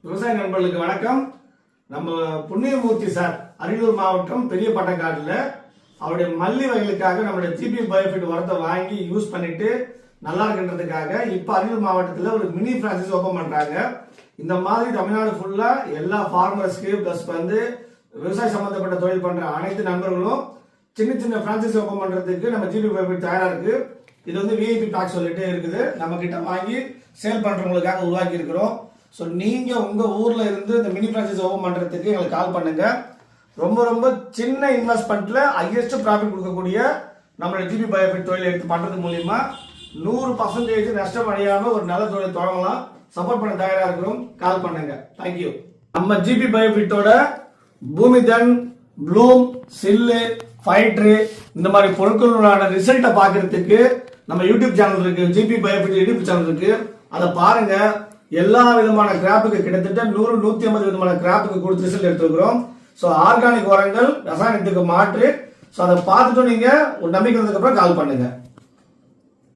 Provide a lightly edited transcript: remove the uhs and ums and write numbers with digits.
விவசாய நண்பர்களுக்கு வணக்கம். நம்ம புண்ணியமூர்த்தி சார் அரியலூர் மாவட்டம் பெரிய பட்டக்காட்டுல அவருடைய மல்லி வகைகளுக்காக நம்மளுடைய ஜிபி பயோஃபிட் உரத்தை வாங்கி யூஸ் பண்ணிட்டு நல்லா இருக்குன்றதுக்காக இப்ப அரியலூர் மாவட்டத்தில் ஒரு மினி பிரான்சைஸ் ஓபன் பண்றாங்க. இந்த மாதிரி தமிழ்நாடு ஃபுல்லா எல்லா ஃபார்மர்ஸ்க்கு பிளஸ் விவசாய சம்பந்தப்பட்ட தொழில் பண்ற அனைத்து நண்பர்களும் சின்ன சின்ன பிரான்சைஸ் ஓபன் பண்றதுக்கு நம்ம ஜிபி பயோஃபிட் தயாரா இருக்கு. இது வந்து விஐபி பேக் சொல்லிட்டு இருக்குது. நம்ம கிட்ட வாங்கி சேல் பண்றவங்களுக்காக உருவாக்கி இருக்கிறோம். ஸோ நீங்க உங்க ஊர்ல இருந்து இந்த மினி பிரான்சைஸ் ஓபன் பண்றதுக்கு எங்களுக்கு கால் பண்ணுங்க. ரொம்ப ரொம்ப சின்ன இன்வெஸ்ட்மெண்ட்ல ஹையஸ்ட் ப்ராஃபிட் கொடுக்கக்கூடிய நம்மளோட ஜிபி பயோஃபிட் தொழில் எடுத்து பண்றது மூலியமா 100% நஷ்டம் அடையாம ஒரு நல்ல தொழில் தொடங்கலாம். சப்போர்ட் பண்ண தயாரா இருக்கிறோம். கால் பண்ணுங்க. தேங்க்யூ. நம்ம ஜிபி பயோஃபிட்டோட பூமிதன், ப்ளூம், சில்லு, ஃபைட்ரு இந்த மாதிரி பொருட்களோட ரிசல்ட்டை பார்க்கறதுக்கு நம்ம யூடியூப் சேனல் இருக்கு. ஜிபி பயோஃபிட் யூடியூப் சேனல் இருக்கு. அதை பாருங்க. எல்லா விதமான கிராப்புக்கு கிட்டத்தட்ட 100-150 விதமான கிராப்புக்கு கொடுத்து ரிசல்ட் எடுத்துக்கிறோம். ஸோ ஆர்கானிக் உரங்கள் ரசாயனத்துக்கு மாற்று. ஸோ அதை பார்த்துட்டு நீங்க ஒரு நம்பிக்கை வந்ததுக்கு அப்புறம் கால் பண்ணுங்க.